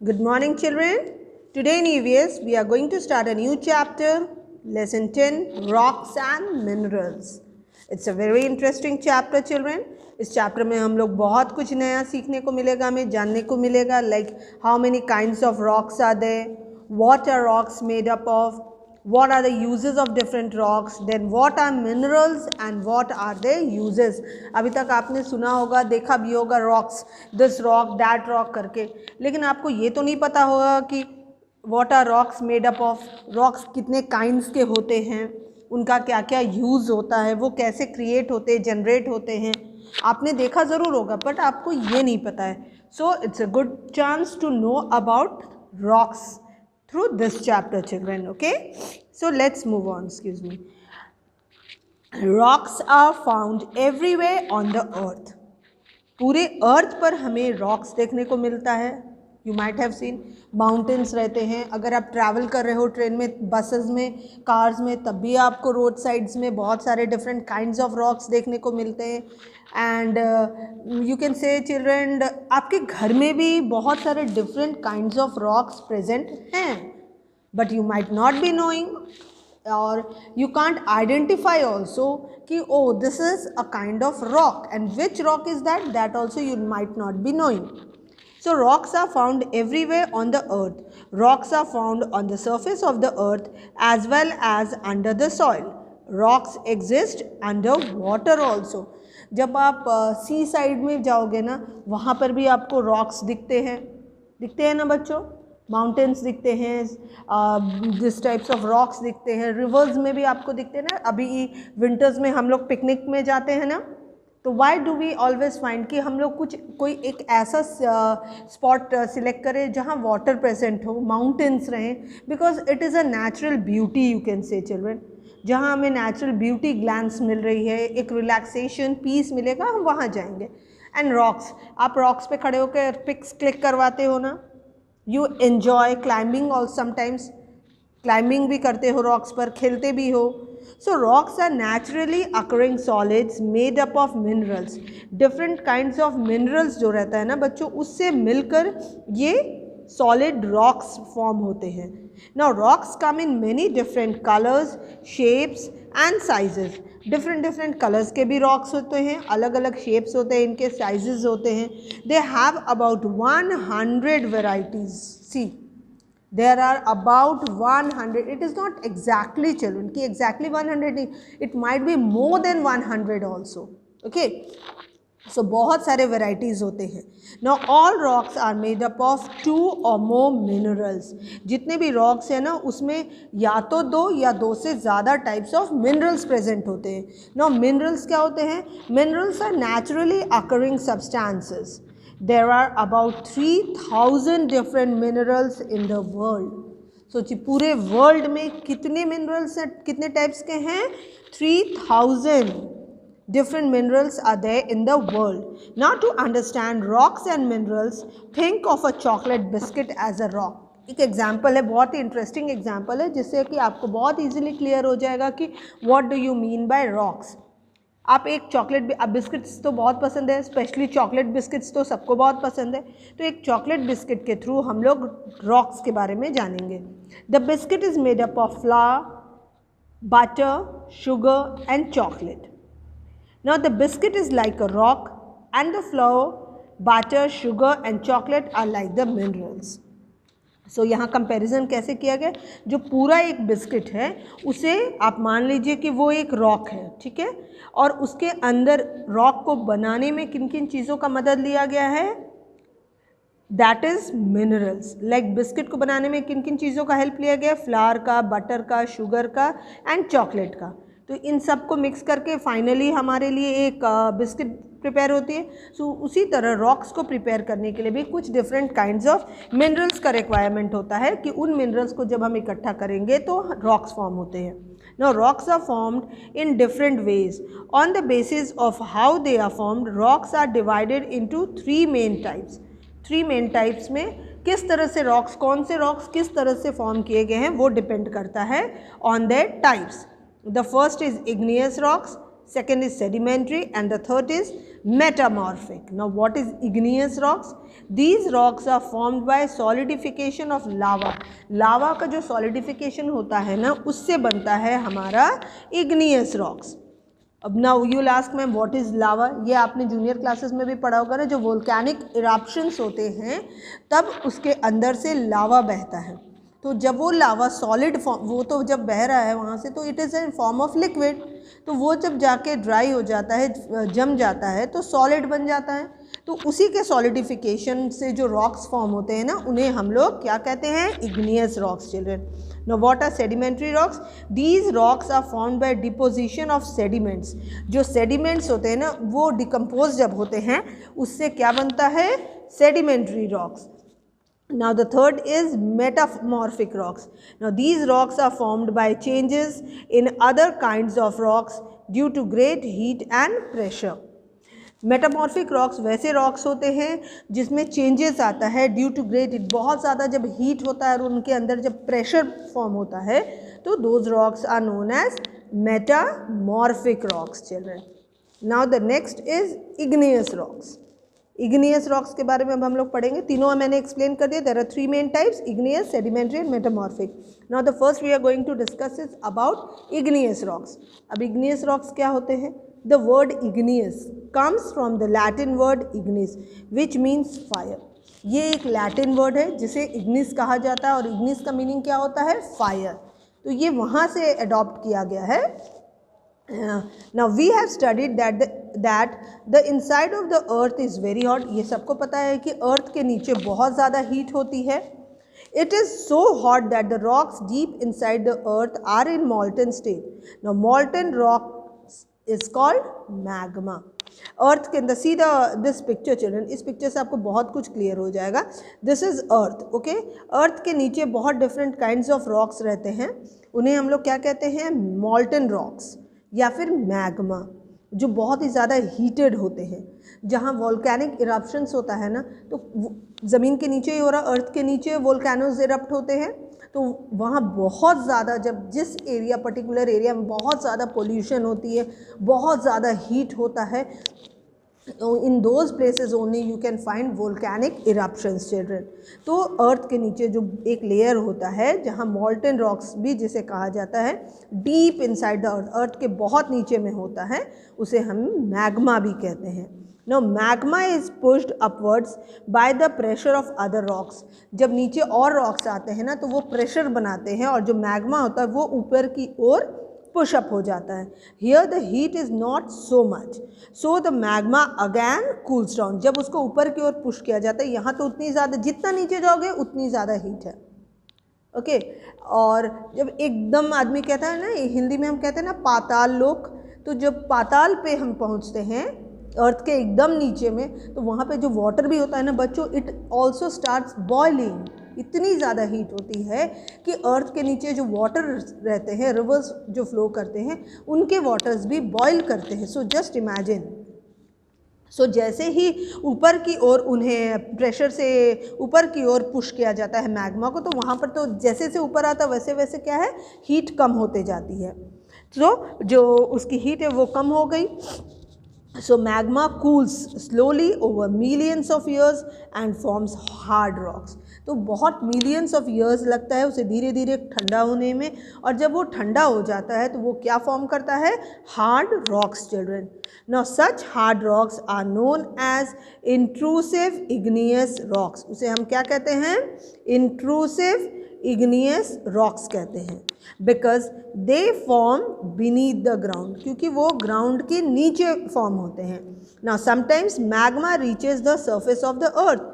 Good morning, children. Today in EVS, we are going to start a new chapter, Lesson 10, Rocks and Minerals. It's a very interesting chapter, children. इस chapter में हम लोग बहुत कुछ नया सीखने को मिलेगा, हमें जानने को मिलेगा, like how many kinds of rocks are there, what are rocks made up of, what are the uses of different rocks, then what are minerals and what are their uses. अभी तक आपने सुना होगा, देखा भी होगा rocks, this rock, that rock करके, लेकिन आपको ये तो नहीं पता होगा कि what are rocks made up of, rocks कितने kinds के होते हैं, उनका क्या क्या यूज़ होता है, वो कैसे क्रिएट होते हैं, जनरेट होते हैं. आपने देखा ज़रूर होगा बट आपको ये नहीं पता है. So it's a good chance to know about rocks through this chapter, children. Okay, so let's move on. Excuse me. Rocks are found everywhere on the earth. पूरे अर्थ पर हमें रॉक्स देखने को मिलता है. You might have seen mountains रहते हैं. अगर आप ट्रैवल कर रहे हो ट्रेन में, बसेस में, कार्स में, तब भी आपको रोड साइड्स में बहुत सारे डिफरेंट काइंड्स ऑफ रॉक्स देखने को मिलते हैं. And you can say children, आपके घर में भी बहुत सारे different kinds of rocks present हैं, but you might not be knowing or you can't identify also कि oh this is a kind of rock, and which rock is that also you might not be knowing. So rocks are found everywhere on the earth. Rocks are found on the surface of the earth as well as under the soil. Rocks exist under water also. जब आप सी side में जाओगे ना, वहाँ पर भी आपको rocks दिखते हैं ना बच्चों. माउंटेन्स दिखते हैं, दिस टाइप्स ऑफ रॉक्स दिखते हैं. रिवर्स में भी आपको दिखते हैं ना. अभी विंटर्स में हम लोग पिकनिक में जाते हैं ना, तो why do we always find कि हम लोग कोई एक ऐसा स्पॉट सिलेक्ट करें जहाँ वाटर प्रेजेंट हो, माउंटेन्स रहें, because it is a natural beauty, you can say children. जहाँ हमें नेचुरल ब्यूटी ग्लैंस मिल रही है, एक रिलैक्सेशन, पीस मिलेगा, हम वहाँ जाएंगे. एंड रॉक्स, आप रॉक्स पे खड़े होकर पिक्स क्लिक करवाते हो ना. You enjoy climbing or sometimes climbing भी करते हो रॉक्स पर, खेलते भी हो. So rocks are naturally occurring solids made up of minerals. Different kinds of minerals जो रहता है ना बच्चों, उससे मिलकर ये solid rocks form होते हैं. Now rocks come in many different colors, shapes and sizes. Different colours के भी रॉक्स होते हैं, अलग अलग शेप्स होते हैं, इनके साइजेस होते हैं. They have about 100 varieties. See there are about 100. It is not exactly children कि एग्जैक्टली 100 नहीं, it might be more than 100 also. Okay, so बहुत सारे वेराइटीज़ होते हैं. Now all rocks are made up of 2 or more minerals. जितने भी rocks हैं ना, उसमें या तो 2 या 2 से ज़्यादा टाइप्स ऑफ मिनरल्स प्रेजेंट होते हैं. नाउ मिनरल्स क्या होते हैं? Minerals are naturally occurring substances. There are about 3000 different minerals in the world. सोचिए पूरे वर्ल्ड में कितने मिनरल्स हैं, कितने टाइप्स के हैं? 3000 different minerals are there in the world. Now to understand rocks and minerals, think of a chocolate biscuit as a rock. एक example है, बहुत ही इंटरेस्टिंग एग्जाम्पल है, जिससे कि आपको बहुत ईजिली क्लियर हो जाएगा कि what do you mean by rocks. आप एक चॉकलेट, अब बिस्किट्स तो बहुत पसंद है, स्पेशली चॉकलेट बिस्किट्स तो सबको बहुत पसंद है. तो एक चॉकलेट बिस्किट के थ्रू हम लोग रॉक्स के बारे में जानेंगे. The biscuit is made up of flower, butter, sugar and chocolate. Now the biscuit is like a rock and the flour, butter, sugar and chocolate are like the minerals. So यहाँ comparison कैसे किया गया? जो पूरा एक biscuit है उसे आप मान लीजिए कि वो एक रॉक है, ठीक है, और उसके अंदर रॉक को बनाने में किन किन चीज़ों का मदद लिया गया है? That is minerals. Like biscuit को बनाने में किन किन चीज़ों का हेल्प लिया गया? फ्लावर का, बटर का, शुगर का एंड चॉकलेट का. तो इन सब को मिक्स करके फाइनली हमारे लिए एक बिस्किट प्रिपेयर होती है. सो उसी तरह रॉक्स को प्रिपेयर करने के लिए भी कुछ डिफरेंट काइंड्स ऑफ मिनरल्स का रिक्वायरमेंट होता है कि उन मिनरल्स को जब हम इकट्ठा करेंगे तो रॉक्स फॉर्म होते हैं. Now rocks are formed in different ways. On the basis of how they are formed, rocks are divided into 3 main types. 3 main types में किस तरह से रॉक्स, कौन से रॉक्स किस तरह से फॉर्म किए गए हैं, वो डिपेंड करता है on their types. The first is igneous rocks, second is sedimentary and the third is metamorphic. Now what is igneous rocks? These rocks are formed by solidification of lava. लावा का जो solidification होता है ना, उससे बनता है हमारा igneous rocks. अब now you last ma'am what is lava? ये आपने जूनियर क्लासेस में भी पढ़ा होगा ना, जो वोल्केनिक इरप्शंस होते हैं तब उसके अंदर से लावा बहता है। तो जब वो लावा सॉलिड फॉर्म, वो तो जब बह रहा है वहाँ से, तो it is in form of liquid. तो वो जब जाके ड्राई हो जाता है, जम जाता है, तो सॉलिड बन जाता है। तो उसी के सॉलिडिफिकेशन से जो रॉक्स फॉर्म होते हैं ना, उन्हें हम लोग क्या कहते हैं? Igneous rocks children. Now what are sedimentary rocks? These rocks are formed by deposition of sediments. जो sediments होते हैं ना, वो डिकम्पोज जब होते हैं, उससे क्या बनता है? Sedimentary rocks. Now the third is metamorphic rocks. Now these rocks are formed by changes in other kinds of rocks due to great heat and pressure. Metamorphic rocks वैसे रॉक्स होते हैं जिसमें चेंजेस आता है ड्यू टू ग्रेट हीट। बहुत ज़्यादा जब heat होता है और उनके अंदर जब प्रेशर फॉर्म होता है, तो those rocks are known as metamorphic rocks children. Now the next is igneous rocks. Igneous rocks के बारे में अब हम लोग पढ़ेंगे। तीनों मैंने एक्सप्लेन कर दिया। There are three main types: igneous, sedimentary and metamorphic. Now the first we are going to discuss is about igneous rocks. अब इग्नियस रॉक्स क्या होते हैं? The word igneous comes from the Latin word ignis, which means fire. ये एक Latin word है जिसे Ignis कहा जाता है, और इग्निस का मीनिंग क्या होता है? फायर। तो ये वहाँ से अडॉप्ट किया गया है। Now we have studied that the inside of the earth is very hot. ये सबको पता है कि अर्थ के नीचे बहुत ज़्यादा हीट होती है। It is so hot that the rocks deep inside the earth are in molten state. Now molten rock is called magma. Earth के अंदर, सी दिस पिक्चर चिल्ड्रन, इस पिक्चर से आपको बहुत कुछ क्लियर हो जाएगा। This is earth, okay. Earth के नीचे बहुत डिफरेंट काइंड्स ऑफ रॉक्स रहते हैं, उन्हें हम लोग क्या कहते हैं? मॉल्टन रॉक्स या फिर मैग्मा, जो बहुत ही ज़्यादा हीटेड होते हैं। जहाँ वोल्केनिक इरप्शंस होता है ना, तो ज़मीन के नीचे ही हो रहा, अर्थ के नीचे वोल्केनोज इरप्ट होते हैं, तो वहाँ बहुत ज़्यादा, जब जिस एरिया, पर्टिकुलर एरिया में बहुत ज़्यादा पोल्यूशन होती है, बहुत ज़्यादा हीट होता है, in those places only you can find volcanic eruptions children. तो अर्थ के नीचे जो एक लेयर होता है, जहाँ मॉल्टन रॉक्स भी जिसे कहा जाता है, डीप इनसाइड द अर्थ, अर्थ के बहुत नीचे में होता है, उसे हम मैग्मा भी कहते हैं। Now magma is pushed upwards by the pressure of other rocks. जब नीचे और रॉक्स आते हैं ना, तो वो प्रेशर बनाते हैं, और जो मैग्मा होता है वो ऊपर की ओर पुश अप हो जाता है। Here the heat is not so much, so the magma again cools down. जब उसको ऊपर की ओर पुश किया जाता है, यहाँ तो उतनी ज़्यादा, जितना नीचे जाओगे उतनी ज़्यादा हीट है, ओके। और जब एकदम आदमी कहता है ना, हिंदी में हम कहते हैं ना पाताल लोक, तो जब पाताल पे हम पहुँचते हैं अर्थ के एकदम नीचे में, तो वहाँ पे जो वाटर भी होता है ना बच्चों, इट ऑल्सो स्टार्ट्स बॉइलिंग। इतनी ज़्यादा हीट होती है कि अर्थ के नीचे जो वाटर रहते हैं, रिवर्स जो फ्लो करते हैं, उनके वाटर्स भी बॉयल करते हैं। सो जस्ट इमेजिन, सो जैसे ही ऊपर की ओर उन्हें प्रेशर से ऊपर की ओर पुश किया जाता है मैग्मा को, तो वहाँ पर तो जैसे जैसे ऊपर आता है वैसे वैसे क्या है, हीट कम होते जाती है। तो जो उसकी हीट है वो कम हो गई। So magma cools slowly over millions of years and forms hard rocks. तो बहुत millions of years लगता है उसे धीरे धीरे ठंडा होने में, और जब वो ठंडा हो जाता है तो वो क्या फॉर्म करता है? hard rocks children. Now such hard rocks are known as intrusive igneous rocks. उसे हम क्या कहते हैं? intrusive igneous rocks कहते हैं, because they form beneath the ground, क्योंकि वो ग्राउंड के नीचे फॉर्म होते हैं। Now sometimes magma reaches the surface of the earth.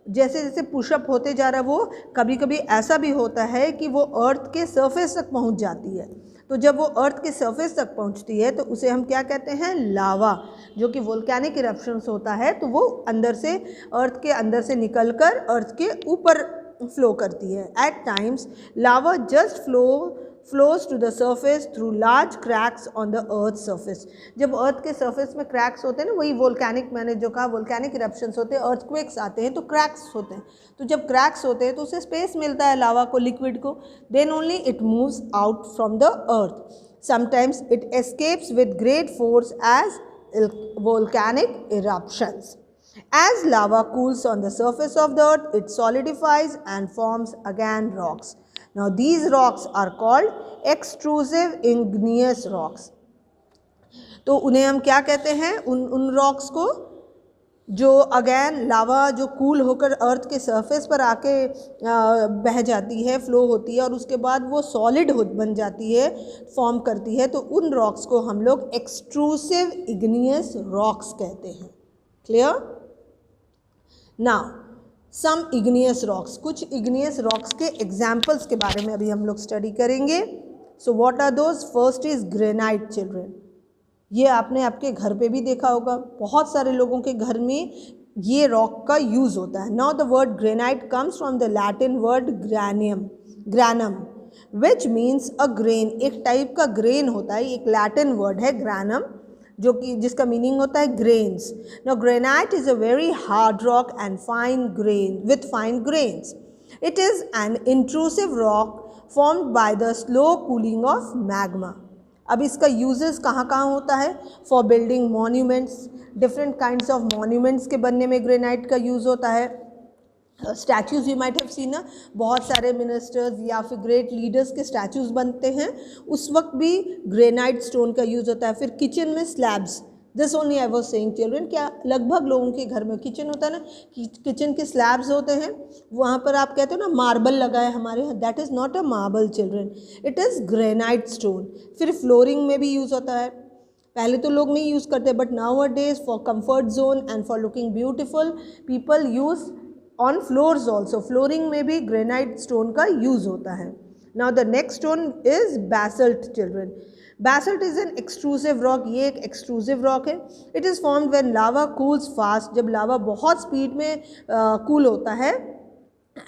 जैसे जैसे पुशअप होते जा रहा है, वो कभी कभी ऐसा भी होता है कि वो अर्थ के सरफेस तक पहुंच जाती है। तो जब वो अर्थ के सरफेस तक पहुंचती है तो उसे हम क्या कहते हैं? लावा, जो कि वोल्केनिक इरप्शंस होता है, तो वो अंदर से, अर्थ के अंदर से निकलकर अर्थ के ऊपर फ्लो करती है। At times lava just flows to the surface through large cracks on the earth's surface. जब अर्थ के सरफेस में क्रैक्स होते हैं ना, वही वोल्केनिक, मैंने जो कहा वोल्केनिक इरप्शंस होते हैं, अर्थक्वेक्स आते हैं तो क्रैक्स होते हैं। तो जब क्रैक्स होते हैं तो उसे स्पेस मिलता है लावा को, लिक्विड को, then only it moves out from the earth. Sometimes it escapes with great force as volcanic eruptions. As lava cools on the surface of the earth, it solidifies and forms again rocks. Now these rocks are called extrusive igneous rocks. तो उन्हें हम क्या कहते हैं, उन rocks को जो again लावा जो कूल होकर अर्थ के सरफेस पर आके बह जाती है, फ्लो होती है और उसके बाद वो सॉलिड बन जाती है, फॉर्म करती है, तो उन रॉक्स को हम लोग एक्सट्रूसिव इग्नियस रॉक्स कहते हैं. Clear? Now some igneous rocks, कुछ इग्नियस रॉक्स के एग्जाम्पल्स के बारे में अभी हम लोग स्टडी करेंगे. So what are those? First is granite children. ये आपने आपके घर पे भी देखा होगा, बहुत सारे लोगों के घर में ये रॉक का यूज़ होता है. Now the word granite comes from the Latin word granum which means a grain. एक टाइप का ग्रेन होता है, एक लैटिन वर्ड है ग्रैनम जो कि जिसका मीनिंग होता है grains. Now granite is a very hard rock and fine grain with fine grains. It is an intrusive rock formed by the slow cooling of magma. अब इसका यूजेस कहाँ कहाँ होता है? For building monuments, different kinds of monuments के बनने में granite का यूज़ होता है. Statues you might have seen ना, बहुत सारे मिनिस्टर्स या फिर ग्रेट लीडर्स के स्टैचूज़ बनते हैं, उस वक्त भी ग्रेनाइट स्टोन का यूज़ होता है. फिर किचन में slabs, this only I was saying children, क्या लगभग लोगों के घर में किचन होता है ना, किचन के स्लैब्स होते हैं, वहाँ पर आप कहते हो ना मार्बल लगा है हमारे यहाँ, that is not a marble children, it is granite stone. फिर फ्लोरिंग में भी यूज़ होता है. पहले तो लोग नहीं यूज़ करते, but nowadays for comfort zone and for looking beautiful people use on floors also. Flooring में भी ग्रेनाइट स्टोन का यूज़ होता है. Now the next stone is basalt children. Basalt is an extrusive rock. ये एक extrusive rock है. It is formed when lava cools fast. जब lava बहुत स्पीड में कूल होता है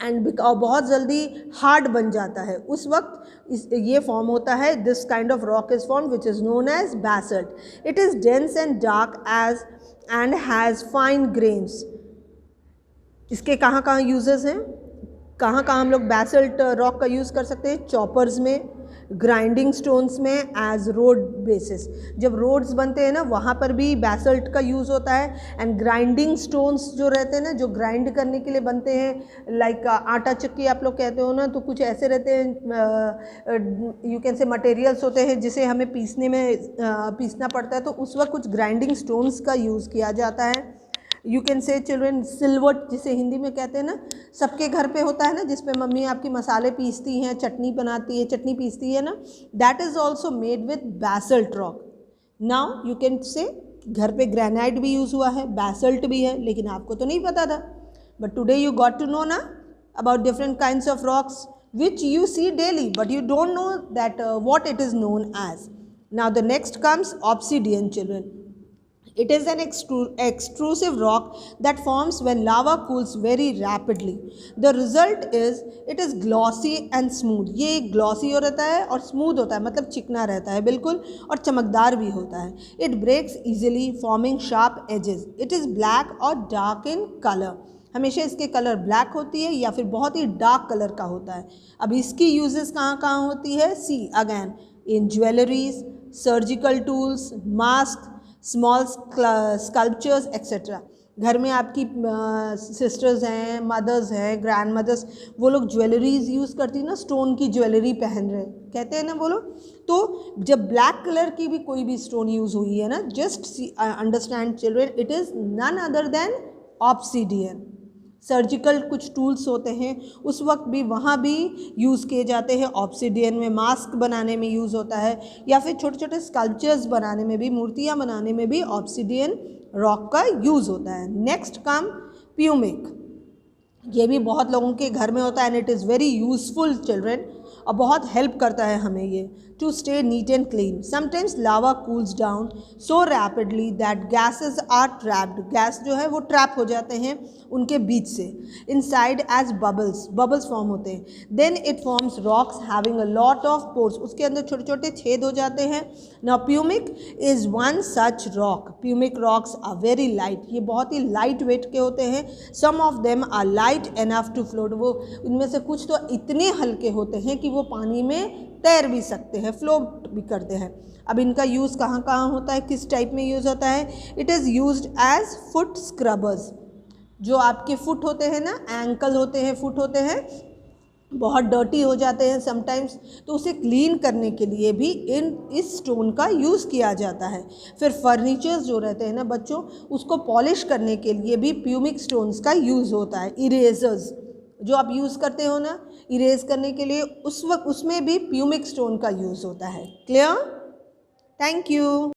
एंड बहुत जल्दी हार्ड बन जाता है, उस वक्त ये फॉर्म होता है. This kind of rock is form which is known as basalt. It is dense and dark as and has fine grains. इसके कहाँ कहाँ यूजेस हैं, कहाँ कहाँ हम लोग बैसल्ट रॉक का यूज़ कर सकते हैं? चॉपर्स में, ग्राइंडिंग स्टोन्स में, एज रोड बेसिस. जब रोड्स बनते हैं ना, वहाँ पर भी बैसल्ट का यूज़ होता है. एंड ग्राइंडिंग स्टोन्स जो रहते हैं ना, जो ग्राइंड करने के लिए बनते हैं, लाइक आटा चक्की आप लोग कहते हो ना, तो कुछ ऐसे रहते हैं, यू कैन से मटेरियल्स होते हैं जिसे हमें पीसना पड़ता है, तो उस वक्त कुछ ग्राइंडिंग स्टोन्स का यूज़ किया जाता है. यू कैन से चिल्ड्रन सिलवट, जिसे हिंदी में कहते हैं ना, सबके घर पे होता है ना, जिस पे मम्मी आपकी मसाले पीसती हैं, चटनी बनाती है, चटनी पीसती है ना, that is also made with basalt rock. Now you can say घर पे ग्रेनाइट भी यूज़ हुआ है, बैसल्ट भी है, लेकिन आपको तो नहीं पता था, but today you got to know ना about different kinds of rocks which you see daily, but you don't know that what it is known as. Now the next comes obsidian children. It is an extrusive rock that forms when lava cools very rapidly. The result is it is glossy and smooth. ये glossy हो रहता है और smooth होता है, मतलब चिकना रहता है बिल्कुल, और चमकदार भी होता है. It breaks easily, forming sharp edges. It is black or dark in color. हमेशा इसके कलर ब्लैक होती है या फिर बहुत ही डार्क कलर का होता है. अब इसकी यूजेस कहाँ कहाँ होती है? See again in jewelleries, surgical tools, mask, small sculptures etcetera. घर में आपकी सिस्टर्स हैं, मदर्स हैं, ग्रैंड मदर्स, वो लोग ज्वेलरीज यूज़ करती है ना, स्टोन की ज्वेलरी पहन रहे कहते हैं ना वो लोग. तो जब ब्लैक कलर की भी कोई भी स्टोन यूज़ हुई है ना, just understand children, it is none other than obsidian. Surgical कुछ टूल्स होते हैं, उस वक्त भी वहाँ भी यूज़ किए जाते हैं ऑब्सीडियन में. मास्क बनाने में यूज़ होता है, या फिर छोटे छोटे स्कल्पचर्स बनाने में भी, मूर्तियाँ बनाने में भी ऑब्सीडियन रॉक का यूज़ होता है. Next come pumice. ये भी बहुत लोगों के घर में होता है and it is very useful children, और बहुत हेल्प करता है हमें ये to stay neat and clean. Sometimes lava cools down so rapidly that gases are trapped. Gas जो है वो ट्रैप हो जाते हैं उनके बीच से, इनसाइड एज बबल्स फॉर्म होते हैं. Then it forms rocks having a lot of pores. उसके अंदर छोटे छोटे छेद हो जाते हैं. Now pumice is one such rock. Pumice rocks are very light. ये बहुत ही लाइट वेट के होते हैं. Some of them are light enough to float. वो उनमें से कुछ तो इतने हल्के होते हैं कि वो पानी में तैर भी सकते हैं, फ्लोट भी करते हैं। अब इनका यूज़ कहाँ कहाँ होता है, किस टाइप में यूज़ होता है? It is used as foot scrubbers. जो आपके फुट होते हैं ना, एंकल होते हैं, फुट होते हैं, बहुत डर्टी हो जाते हैं समटाइम्स, तो उसे क्लीन करने के लिए भी इस स्टोन का यूज़ किया जाता है। फिर फर्नीचर्स जो रहते हैं ना बच्चों, उसको पॉलिश करने के लिए भी प्यूमिक स्टोन्स का यूज़ होता है। इरेजर्स जो आप यूज़ करते हो ना इरेज करने के लिए, उस वक्त उसमें भी प्यूमिक स्टोन का यूज़ होता है। क्लियर? Thank you.